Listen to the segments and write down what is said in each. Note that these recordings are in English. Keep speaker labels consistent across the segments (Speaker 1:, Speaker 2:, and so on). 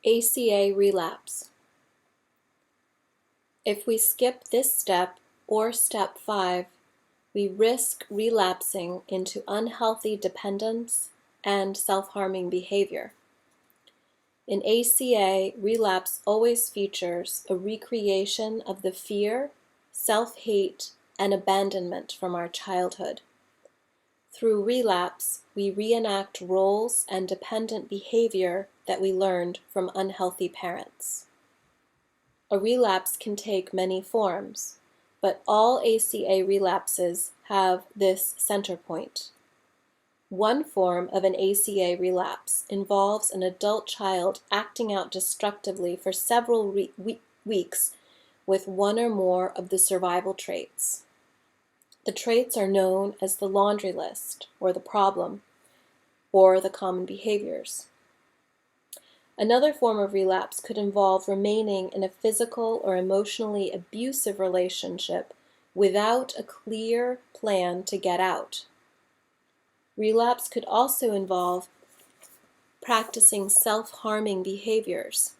Speaker 1: ACA relapse. If we skip this step or step 5, we risk relapsing into unhealthy dependence and self-harming behavior. In ACA, relapse always features a recreation of the fear, self-hate, and abandonment from our childhood. Through relapse, we reenact roles and dependent behavior that we learned from unhealthy parents. A relapse can take many forms, but all ACA relapses have this center point. One form of an ACA relapse involves an adult child acting out destructively for several weeks with one or more of the survival traits. The traits are known as the laundry list, or the problem, or the common behaviors. Another form of relapse could involve remaining in a physical or emotionally abusive relationship without a clear plan to get out. Relapse could also involve practicing self-harming behaviors.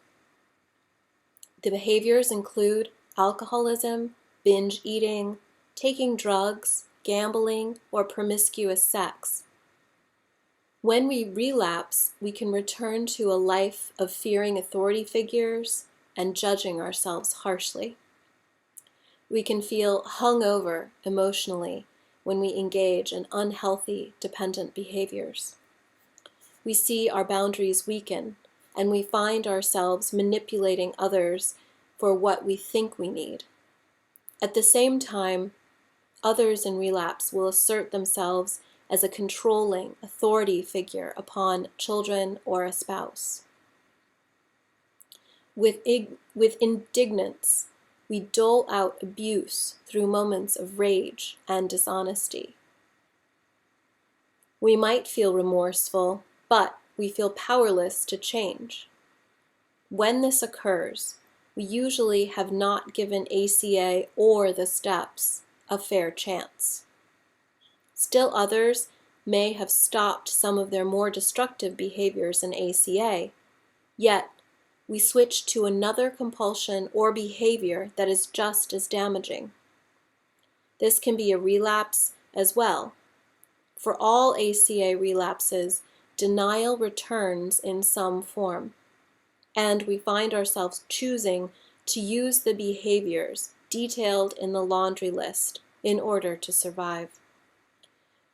Speaker 1: The behaviors include alcoholism, binge eating, taking drugs, gambling, or promiscuous sex. When we relapse, we can return to a life of fearing authority figures and judging ourselves harshly. We can feel hungover emotionally when we engage in unhealthy dependent behaviors. We see our boundaries weaken, and we find ourselves manipulating others for what we think we need. At the same time, others in relapse will assert themselves as a controlling authority figure upon children or a spouse. With indignance, we dole out abuse through moments of rage and dishonesty. We might feel remorseful, but we feel powerless to change. When this occurs, we usually have not given ACA or the steps a fair chance. Still others may have stopped some of their more destructive behaviors in ACA, yet we switch to another compulsion or behavior that is just as damaging. This can be a relapse as well. For all ACA relapses, denial returns in some form, and we find ourselves choosing to use the behaviors detailed in the laundry list in order to survive.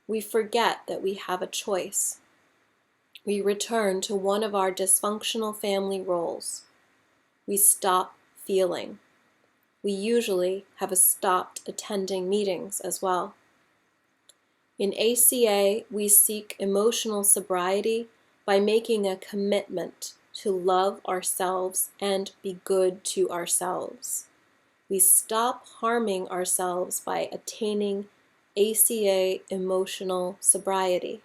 Speaker 1: We forget that we have a choice. We return to one of our dysfunctional family roles. We stop feeling. We usually have stopped attending meetings as well. In ACA, we seek emotional sobriety by making a commitment to love ourselves and be good to ourselves. We stop harming ourselves by attaining ACA emotional sobriety.